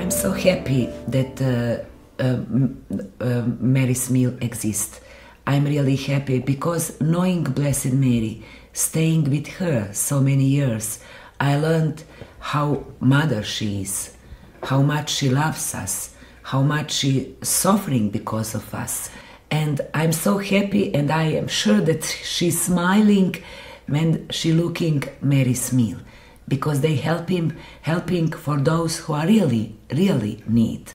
I'm so happy that Mary's meal exists. I'm really happy because knowing Blessed Mary, staying with her so many years, I learned how mother she is, how much she loves us, how much she is suffering because of us. And I'm so happy, and I am sure that she's smiling when she looking Mary's meal, because they helping for those who are really need.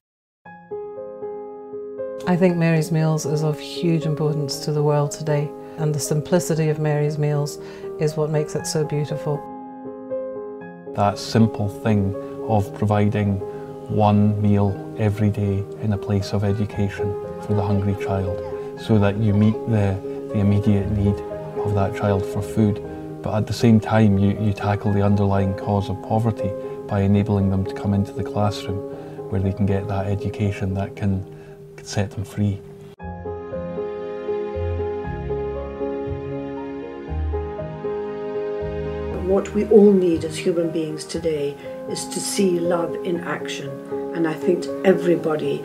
I think Mary's meals is of huge importance to the world today, and the simplicity of Mary's meals is what makes it so beautiful. That simple thing of providing one meal every day in a place of education for the hungry child, so that you meet the immediate need of that child for food, but at the same time you tackle the underlying cause of poverty by enabling them to come into the classroom where they can get that education that can set them free. What we all need as human beings today is to see love in action, and I think everybody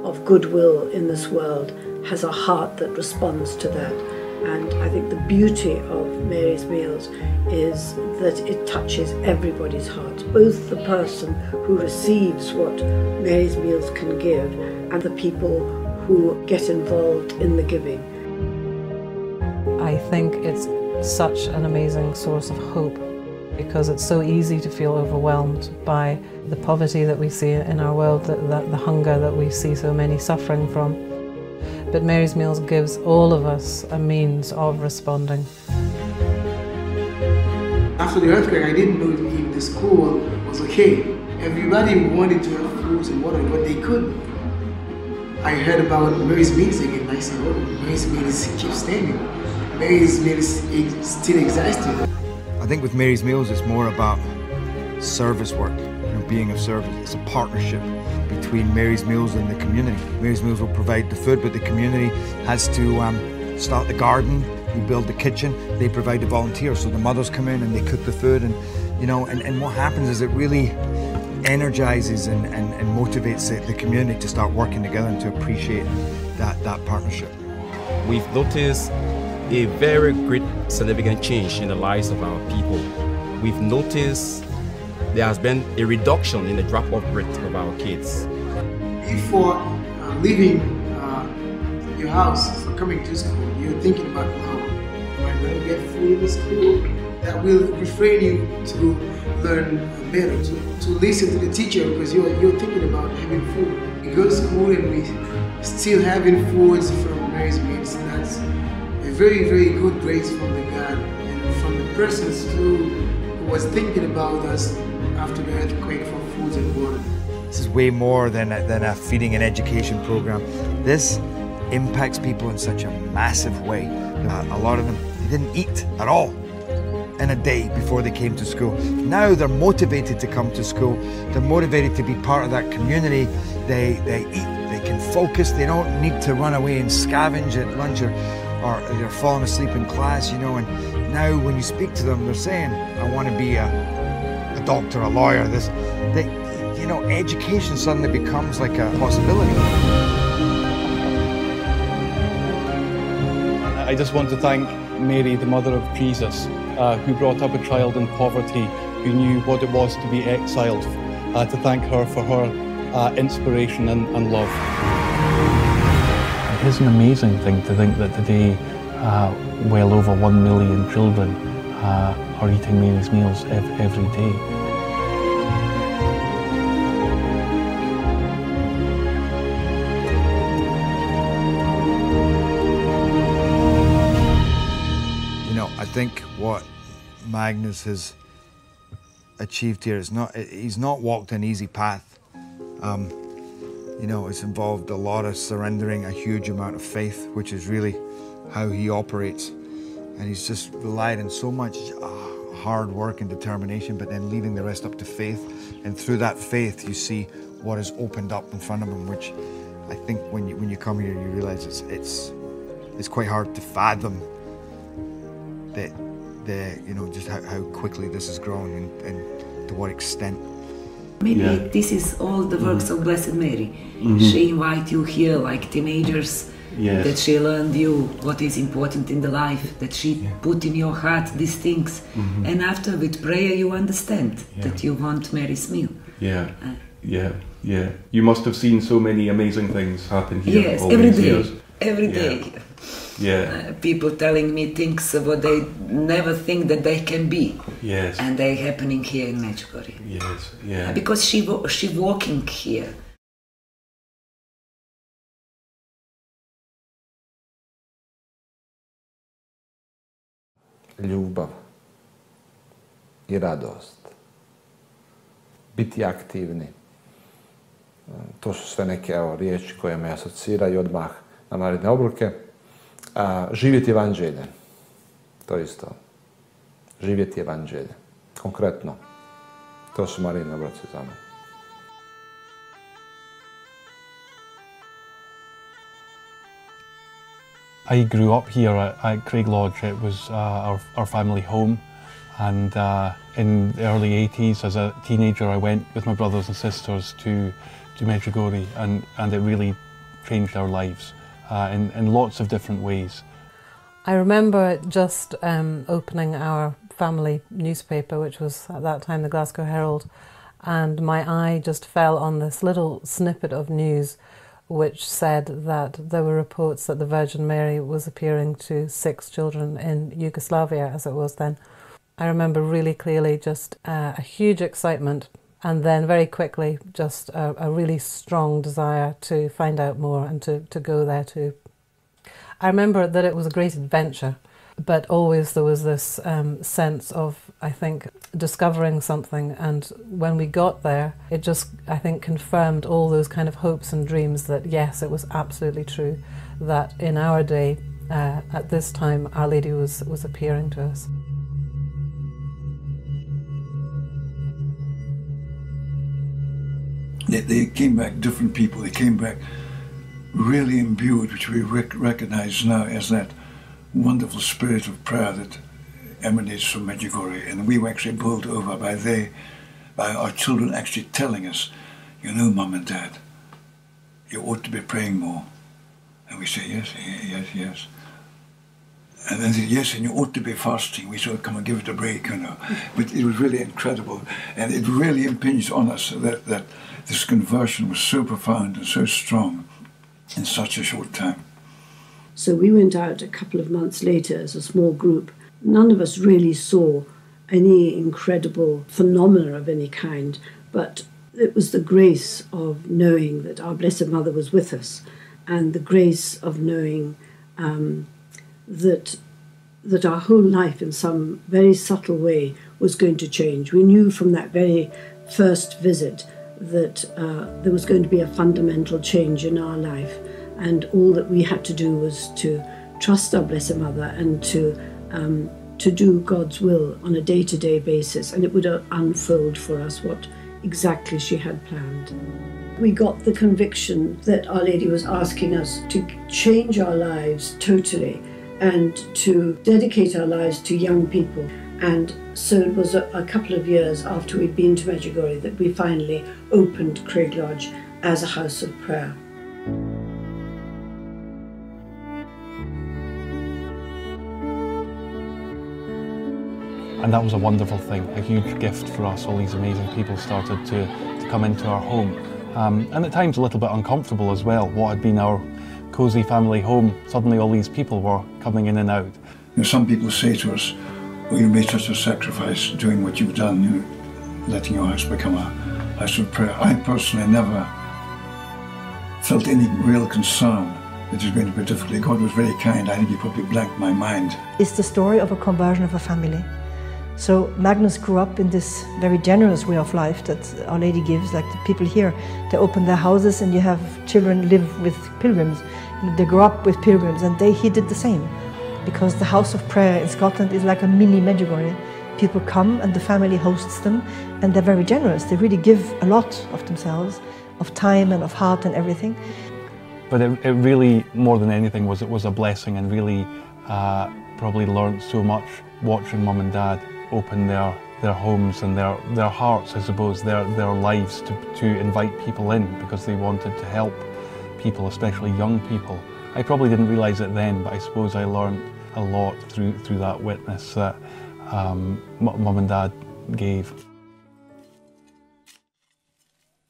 of goodwill in this world has a heart that responds to that. And I think the beauty of Mary's meals is that it touches everybody's heart, both the person who receives what Mary's meals can give and the people who get involved in the giving. I think it's such an amazing source of hope, because it's so easy to feel overwhelmed by the poverty that we see in our world, the hunger that we see so many suffering from. But Mary's Meals gives all of us a means of responding. After the earthquake, I didn't know if the school was okay. Everybody wanted to have foods and water, but they couldn't. I heard about Mary's Meals again, and I said, oh, Mary's Meals keeps standing. Mary's Meals still existing. I think with Mary's Meals, it's more about service work, being of service. It's a partnership between Mary's Meals and the community. Mary's Meals will provide the food, but the community has to start the garden, we build the kitchen, they provide the volunteers. So the mothers come in and they cook the food, and and what happens is it really energizes and motivates the community to start working together and to appreciate that partnership. We've noticed a very great significant change in the lives of our people. We've noticed there has been a reduction in the drop-off rate of our kids. Before leaving your house for coming to school, you're thinking about, am I going to get food in the school? That will refrain you to learn better, to listen to the teacher, because you're thinking about having food. We go to school and we still having foods from Mary's Meals. That's a very, very good grace from the God and from the persons who was thinking about us after the earthquake for food and water. This is way more than a feeding and education program. This impacts people in such a massive way. A lot of them, they didn't eat at all in a day before they came to school. Now they're motivated to come to school. They're motivated to be part of that community. They eat, they can focus. They don't need to run away and scavenge at lunch or they're falling asleep in class, And now when you speak to them, they're saying, I want to be a doctor, a lawyer. Education suddenly becomes like a possibility. I just want to thank Mary, the mother of Jesus, who brought up a child in poverty, who knew what it was to be exiled, to thank her for her inspiration and love. It is an amazing thing to think that today well over 1 million children are eating Mary's Meals every day. I think what Magnus has achieved here is he's not walked an easy path. It's involved a lot of surrendering a huge amount of faith, which is really how he operates. And he's just relied on so much hard work and determination, but then leaving the rest up to faith. And through that faith, you see what is opened up in front of him, which I think when you come here, you realize it's quite hard to fathom that just how quickly this has grown and to what extent. Maybe this is all the works of Blessed Mary. She invite you here like teenagers, that she learned you what is important in the life, that she put in your heart these things, and after with prayer you understand that you want Mary's meal. You must have seen so many amazing things happen here. Yes, all every these day. years. Every day. People telling me things what they never think that they can be. Yes. And they happening here in Međugorje. Yes. Because she walking here. Ljubav i radost. Biti aktivni. To su sve neke riječi koje me asociraju odmah na naredne obroke. Živjeti evanđelje. To isto. Živjeti evanđelje. Konkretno. To su Marijine obroci za me. I grew up here at Craig Lodge. It was our family home, and in the early 80s, as a teenager, I went with my brothers and sisters to Međugorje, and it really changed our lives in lots of different ways. I remember just opening our family newspaper, which was at that time the Glasgow Herald, and my eye just fell on this little snippet of news which said that there were reports that the Virgin Mary was appearing to 6 children in Yugoslavia, as it was then. I remember really clearly just a huge excitement, and then very quickly just a really strong desire to find out more and to go there too. I remember that it was a great adventure, but always there was this sense of, I think, discovering something, and when we got there, it just, I think, confirmed all those kind of hopes and dreams that, yes, it was absolutely true, that in our day, at this time, Our Lady was appearing to us. They came back different people. They came back really imbued, which we recognize now as that wonderful spirit of prayer that emanates from Međugorje, and we were actually bowled over by our children actually telling us, you know, Mum and Dad, you ought to be praying more. And we say, yes. And then they say, yes, and you ought to be fasting. We said, come and give it a break, you know. But it was really incredible, and it really impinged on us that this conversion was so profound and so strong in such a short time. So we went out a couple of months later as a small group. None of us really saw any incredible phenomena of any kind, but it was the grace of knowing that our Blessed Mother was with us, and the grace of knowing that our whole life in some very subtle way was going to change. We knew from that very first visit that there was going to be a fundamental change in our life, and all that we had to do was to trust our Blessed Mother and to do God's will on a day-to-day basis, and it would unfold for us what exactly she had planned. We got the conviction that Our Lady was asking us to change our lives totally and to dedicate our lives to young people. And so it was a couple of years after we'd been to Međugorje that we finally opened Craig Lodge as a house of prayer. And that was a wonderful thing, a huge gift for us. All these amazing people started to come into our home. And at times a little bit uncomfortable as well. What had been our cosy family home, suddenly all these people were coming in and out. You know, some people say to us, oh, you made such a sacrifice doing what you've done, you know, letting your house become a house of prayer. I personally never felt any real concern that it was going to be difficult. God was very kind. I think he probably blanked my mind. It's the story of a conversion of a family. So Magnus grew up in this very generous way of life that Our Lady gives, like the people here. They open their houses and you have children live with pilgrims. They grow up with pilgrims, and he did the same. Because the house of prayer in Scotland is like a mini Međugorje. People come and the family hosts them, and they're very generous. They really give a lot of themselves, of time and of heart and everything. But it really, more than anything, it was a blessing, and really probably learned so much watching Mum and Dad open their their homes and their hearts, I suppose, their lives to invite people in because they wanted to help people, especially young people. I probably didn't realise it then, but I suppose I learned a lot through that witness that Mum and Dad gave.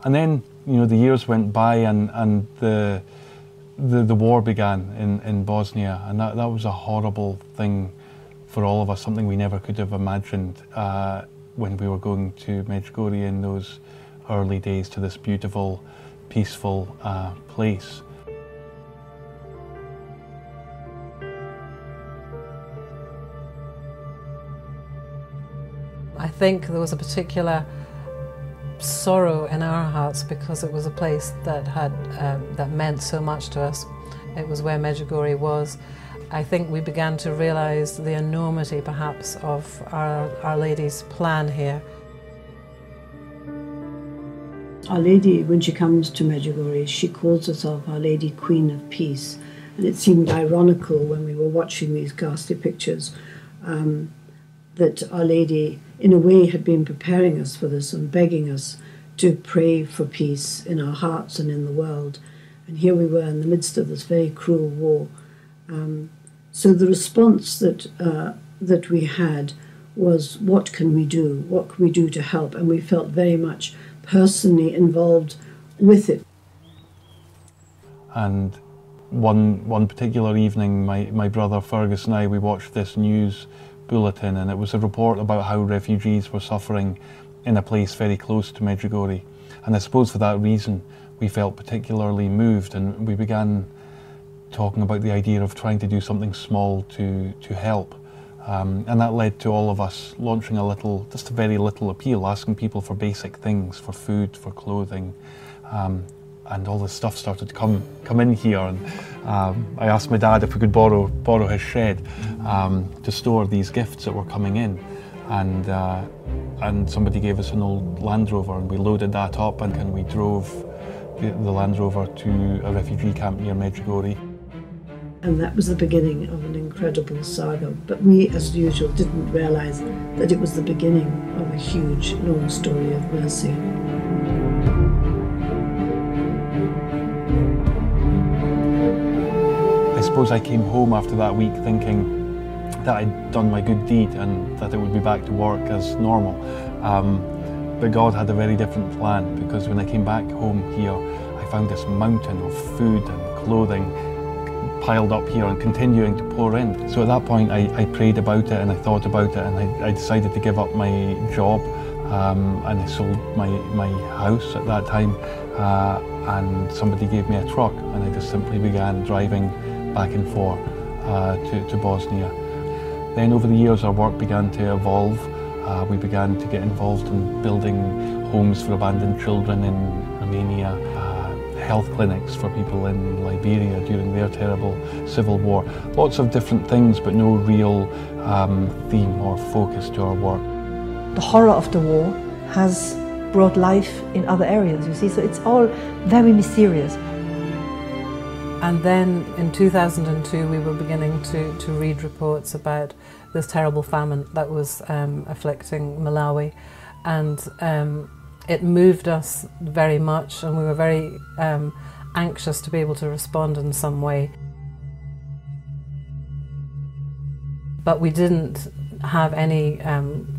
And then, you know, the years went by and the war began in Bosnia, and that was a horrible thing for all of us, something we never could have imagined when we were going to Međugorje in those early days, to this beautiful, peaceful place. I think there was a particular sorrow in our hearts because it was a place that had that meant so much to us. It was where Međugorje was. I think we began to realise the enormity, perhaps, of Our Lady's plan here. Our Lady, when she comes to Međugorje, she calls herself Our Lady Queen of Peace, and it seemed ironical when we were watching these ghastly pictures that Our Lady, in a way, had been preparing us for this and begging us to pray for peace in our hearts and in the world. And here we were in the midst of this very cruel war. So the response that we had was, what can we do? What can we do to help? And we felt very much personally involved with it. And one particular evening, my brother Fergus and I, we watched this news bulletin, and it was a report about how refugees were suffering in a place very close to Međugorje. And I suppose for that reason we felt particularly moved, and we began talking about the idea of trying to do something small to help. And that led to all of us launching just a very little appeal, asking people for basic things, for food, for clothing, and all this stuff started to come in here. And I asked my dad if we could borrow his shed to store these gifts that were coming in, and somebody gave us an old Land Rover, and we loaded that up, and we drove the Land Rover to a refugee camp near Međugorje. And that was the beginning of an incredible saga. But we, as usual, didn't realise that it was the beginning of a huge, long story of mercy. I suppose I came home after that week thinking that I'd done my good deed and that it would be back to work as normal. But God had a very different plan, because when I came back home here, I found this mountain of food and clothing piled up here and continuing to pour in. So at that point I prayed about it and I thought about it, and I decided to give up my job, and I sold my house at that time, and somebody gave me a truck, and I just simply began driving back and forth to Bosnia. Then over the years our work began to evolve. We began to get involved in building homes for abandoned children in Romania, health clinics for people in Liberia during their terrible civil war. Lots of different things, but no real theme or focus to our work. The horror of the war has brought life in other areas, you see, so it's all very mysterious. And then in 2002 we were beginning to read reports about this terrible famine that was afflicting Malawi, and it moved us very much, and we were very anxious to be able to respond in some way. But we didn't have any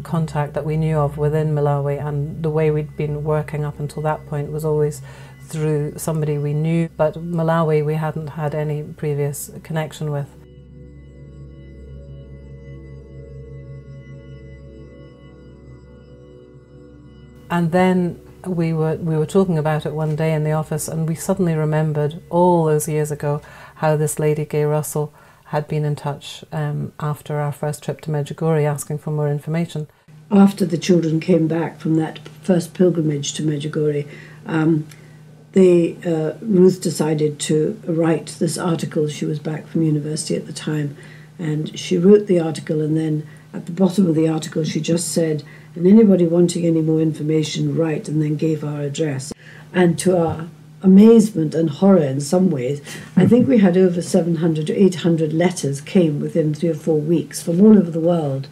contact that we knew of within Malawi, and the way we'd been working up until that point was always through somebody we knew, but Malawi we hadn't had any previous connection with. And then we were talking about it one day in the office, and we suddenly remembered all those years ago how this lady, Gay Russell, had been in touch after our first trip to Međugorje asking for more information. After the children came back from that first pilgrimage to Međugorje, Ruth decided to write this article. She was back from university at the time, and she wrote the article, and then at the bottom of the article she just said, and anybody wanting any more information, write, and then gave our address. And to our amazement and horror in some ways, I think we had over 700 to 800 letters came within 3 or 4 weeks from all over the world,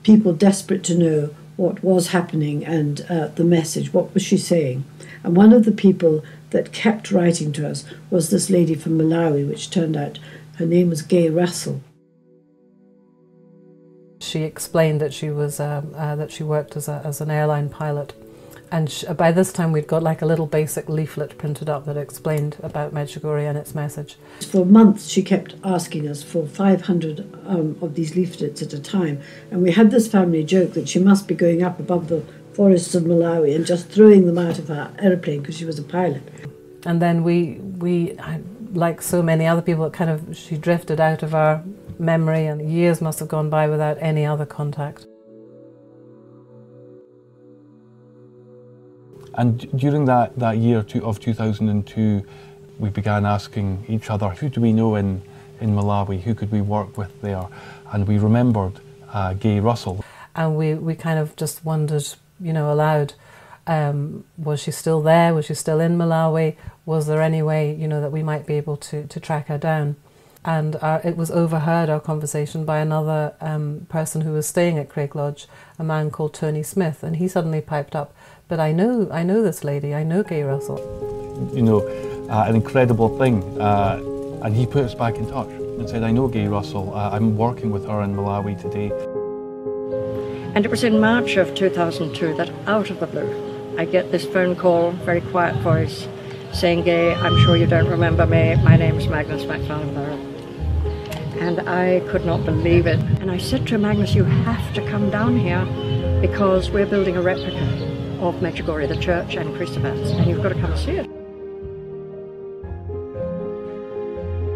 people desperate to know what was happening and the message, what was she saying. And one of the people that kept writing to us was this lady from Malawi, which turned out her name was Gay Russell. She explained that she was that she worked as an airline pilot, and by this time we'd got like a little basic leaflet printed up that explained about Međugorje and its message. For months she kept asking us for 500 of these leaflets at a time, and we had this family joke that she must be going up above the forests of Malawi and just throwing them out of her aeroplane because she was a pilot. And then we like so many other people, she drifted out of our memory, and years must have gone by without any other contact. And during that year of 2002, we began asking each other, who do we know in Malawi, who could we work with there? And we remembered Gay Russell. And we kind of just wondered, aloud, was she still there? Was she still in Malawi? Was there any way, that we might be able to track her down? And it was overheard, our conversation, by another person who was staying at Craig Lodge, a man called Tony Smith, and he suddenly piped up, but I know this lady, I know Gay Russell. An incredible thing, and he put us back in touch and said, I know Gay Russell, I'm working with her in Malawi today. And it was in March of 2002 that, out of the blue, I get this phone call, very quiet voice, saying, Gay, I'm sure you don't remember me, my name's Magnus MacFarlane. And I could not believe it. And I said to Magnus, you have to come down here because we're building a replica of Međugorje, the church and Christopher's, and you've got to come see it.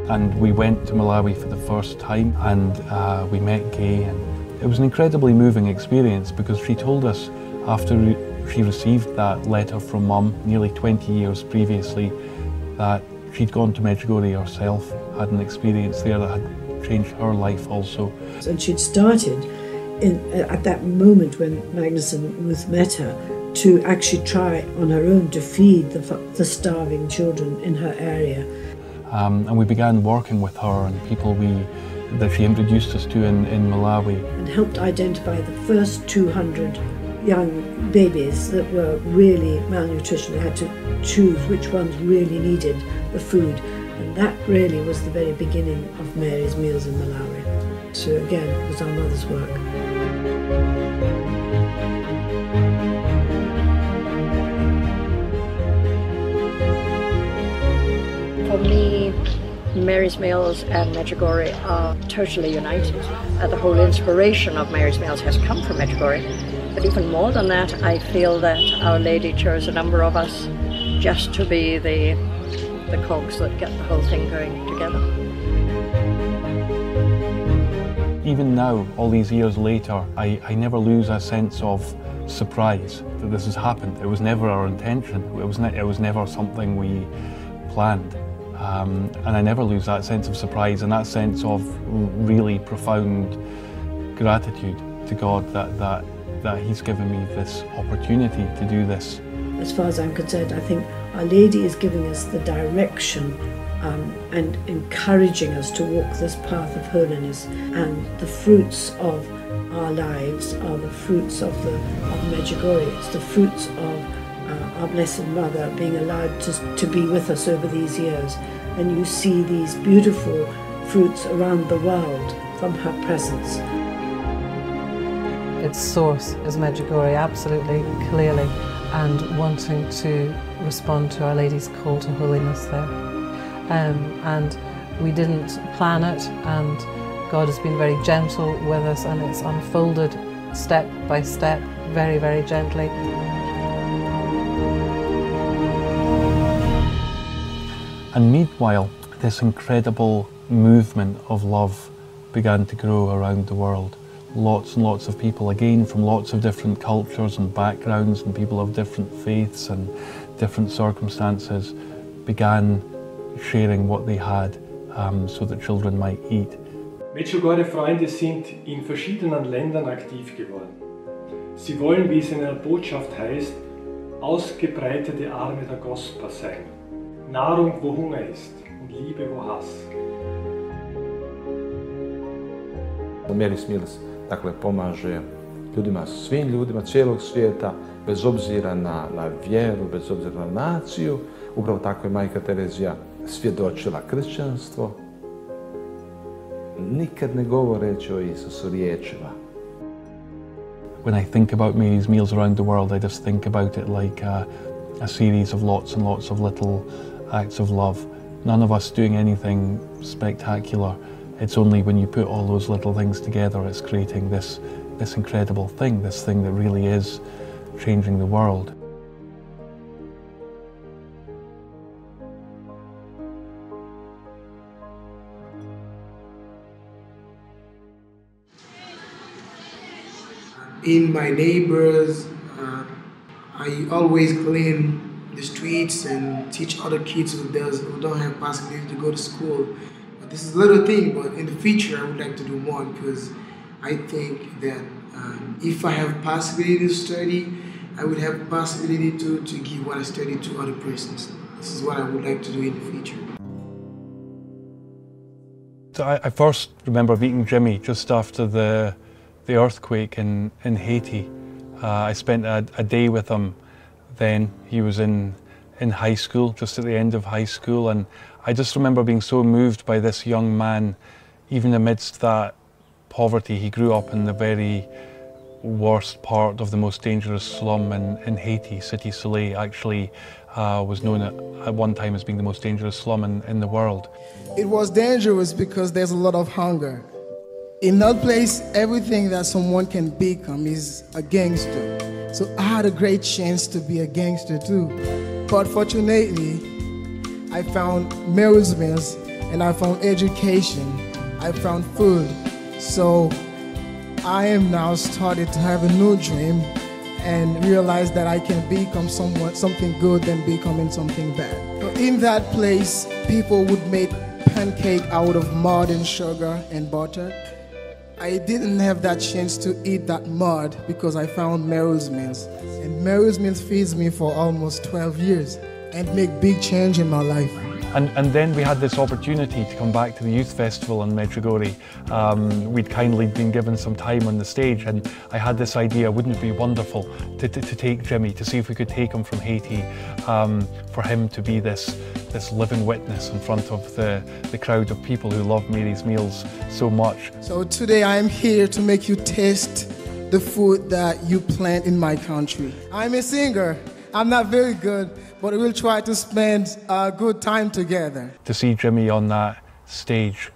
And we went to Malawi for the first time, and we met Gay, and it was an incredibly moving experience because she told us after she received that letter from Mum nearly 20 years previously that she'd gone to Međugorje herself, had an experience there that had changed her life also. And she'd started at that moment when Magnus and Ruth met her to actually try on her own to feed the starving children in her area. And we began working with her and people that she introduced us to in Malawi. And helped identify the first 200 young babies that were really malnutrition. They had to choose which ones really needed the food. And that really was the very beginning of Mary's Meals in Malawi. So again, it was our mother's work. For me, Mary's Meals and Međugorje are totally united. The whole inspiration of Mary's Meals has come from Međugorje. But even more than that, I feel that Our Lady chose a number of us just to be the cogs that get the whole thing going together. Even now, all these years later, I never lose a sense of surprise that this has happened. It was never our intention. It was never something we planned. And I never lose that sense of surprise and that sense of really profound gratitude to God that He's given me this opportunity to do this. As far as I'm concerned, I think Our Lady is giving us the direction and encouraging us to walk this path of holiness. And the fruits of our lives are the fruits of Međugorje. It's the fruits of our Blessed Mother being allowed to be with us over these years. And you see these beautiful fruits around the world from her presence. Its source is Međugorje, absolutely, clearly, and wanting to respond to Our Lady's call to holiness there. And we didn't plan it, and God has been very gentle with us, and it's unfolded step by step, very, very gently. And meanwhile, this incredible movement of love began to grow around the world. Lots and lots of people, again from lots of different cultures and backgrounds, and people of different faiths and different circumstances, began sharing what they had so that children might eat. Međugorje-Freunde sind in verschiedenen Ländern aktiv geworden. Sie wollen, wie es in der Botschaft heißt, ausgebreitete Arme der Gospel sein. Nahrung, wo Hunger ist, und Liebe, wo Hass. Mary's Meals dakle pomaže ljudima, svim ljudima cijelog svijeta, bez obzira na vjeru, bez obzira na naciju. Upravo tako je majka Terezija svjedočila kršćanstvo, nikad ne govoreći o Isusu riječima. When I think about Mary's meals around the world, I just think about it like a series of lots and lots of little acts of love. None of us doing anything spectacular. It's only when you put all those little things together, it's creating this incredible thing, this thing that really is changing the world. In my neighbors, I always clean the streets and teach other kids who don't have possibility to go to school. This is a little thing, but in the future I would like to do more, because I think that if I have possibility to study, I would have possibility to give what I study to other persons. This is what I would like to do in the future. So I first remember meeting Jimmy just after the earthquake in Haiti. I spent a day with him then. He was in high school, just at the end of high school, and I just remember being so moved by this young man, even amidst that poverty. He grew up in the very worst part of the most dangerous slum in Haiti. Cité Soleil actually was known at one time as being the most dangerous slum in the world. It was dangerous because there's a lot of hunger. In that place, everything that someone can become is a gangster. So I had a great chance to be a gangster too. But fortunately, I found amusements and I found education. I found food. So I am now started to have a new dream and realize that I can become something good than becoming something bad. So in that place, people would make pancake out of mud and sugar and butter. I didn't have that chance to eat that mud because I found Mary's meals. And Mary's meals feeds me for almost 12 years and make big change in my life. And then we had this opportunity to come back to the youth festival in Međugorje. We'd kindly been given some time on the stage, and I had this idea, wouldn't it be wonderful to take Jimmy, to see if we could take him from Haiti, for him to be this living witness in front of the crowd of people who love Mary's meals so much. So today I am here to make you taste the food that you plant in my country. I'm a singer. I'm not very good, but we'll try to spend a good time together. To see Jimmy on that stage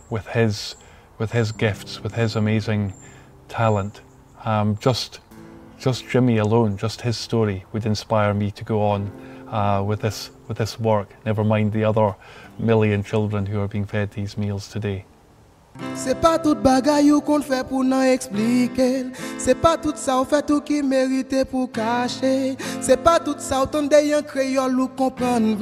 with his gifts, with his amazing talent, just Jimmy alone, just his story would inspire me to go on with this work. Never mind the other million children who are being fed these meals today. C'est pas tout bagay ou qu'on fait pour n'en expliquer. C'est pas tout ça ou fait tout qui mérite pour cacher. C'est pas tout ça ou ton yon créole ou comprendre.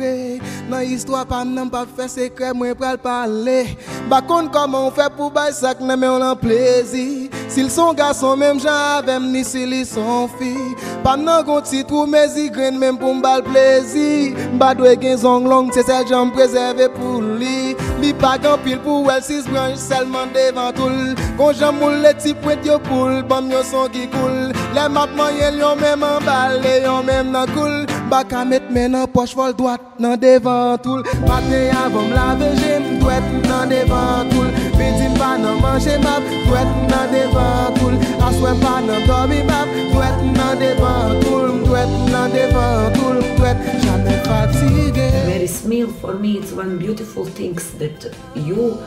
Dans l'histoire pas n'en pas fait secret moi pral parler. Ba kon comment on fait pour bay sak nan mais on en plaisir. S'ils sont garçons même gens avec ni s'ils sont filles. Pas nan gon titre ou mes igren même pour m'bal plaisir. Ba doit gen zong long c'est celle j'en préserver pour lui. Li pas grand pile pour elle six branches seulement devant tout. Quand j'aime les petits points yo poule, bam yo son qui coule. Les map moyen yo même en balle, yo même nan coule. Baka met men nan poche vol droite nan devant tout. Matin avant m'laver j'aime douette nan devant tout. Petit pas nan manger map, douette nan devant tout. Assoir pas nan dormi map, douette nan devant tout. Douette nan devant tout, douette jamais fatigué. Mary's meal for me it's one beautiful thing that you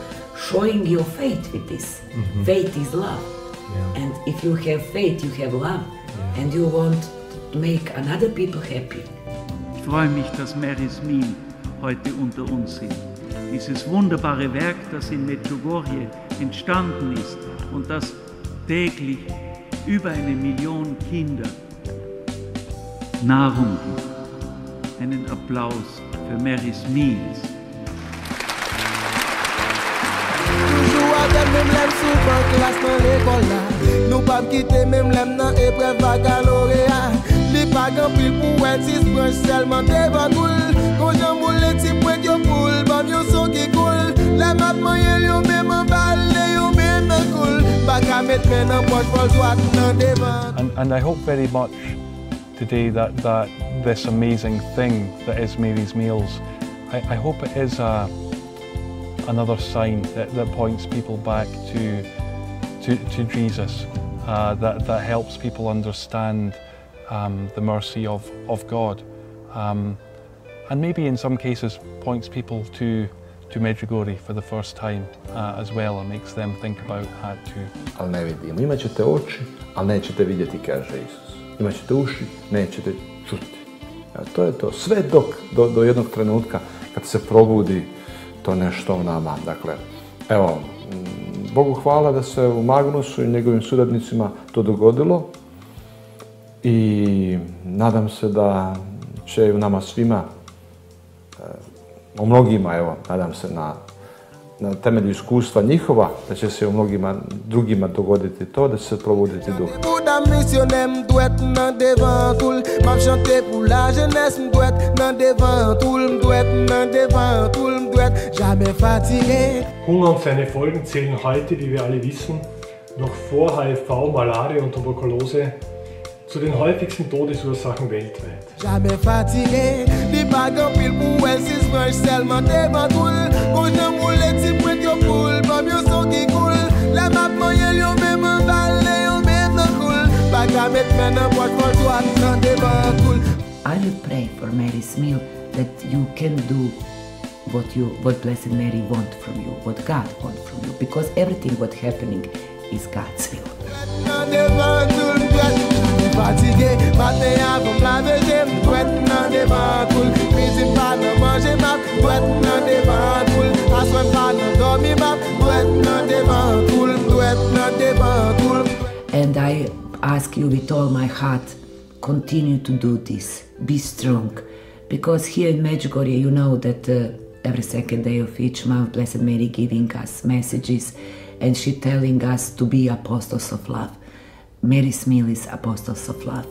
showing your faith with this. Mm-hmm. Faith is love. Yeah. And if you have faith, you have love. Yeah. And you want to make another people happy. Ich freue mich, dass Mary's Meal heute unter uns sind. Dieses wunderbare Werk, das in Međugorje entstanden ist und das täglich über 1 Million Kinder Nahrung gibt. Einen Applaus für Mary's Meals. Même l'aime souvent classe dans l'école là. Nous pas quitter même l'aime dans épreuve baccalauréat. Li pas grand pile pour être six branches seulement devant tout. Quand j'aime les petits points yo poule, bam yo son qui coule. Les La map moyen yo même en balle yo même en cool. Baka met men en poche pour droite nan devant. And I hope very much today that this amazing thing that is Mary's Meals, I hope it is another sign that points people back to Jesus, that helps people understand the mercy of God, and maybe in some cases points people to Međugorje for the first time as well, and makes them think about that too. Ali ne vidimo. Imaćete oči, ali nećete vidjeti, kaže Isus. Imaćete uši, nećete čuti. To je to. Sve do jednog trenutka kad se probudi to nešto u nama. Dakle, evo, Bogu hvala da se u Magnusu i njegovim suradnicima to dogodilo i nadam se da će u nama svima, u mnogima, evo, nadam se na temelju iskustva njihova, da će se u mnogima drugima dogoditi to, da će se probuditi duh. Hunger und seine Folgen zählen heute, wie wir alle wissen, noch vor HIV, Malaria und Tuberkulose zu den häufigsten Todesursachen weltweit. Jamais fatigué, les bagues en pile pour elle, si je mange seulement devant tout. Quand je moule, tu prêtes your poule, pas mieux son qui coule. La map moyenne, yo même en balle, yo même en coule. Bague à mettre maintenant, poche pour toi, dans devant tout. I will pray for Mary's meal that you can do what Blessed Mary want from you, what God want from you, because everything what happening is God's will. Fatigué, matin avant la veille, m'douette nan devant cool. Midi pas nan manger map, m'douette nan devant cool. Assoir pas nan dormir map, m'douette nan devant cool, m'douette nan devant cool. And I ask you with all my heart, continue to do this, be strong, because here in Međugorje you know that every second day of each month Blessed Mary giving us messages and she telling us to be apostles of love. Mary's meal is apostles of love.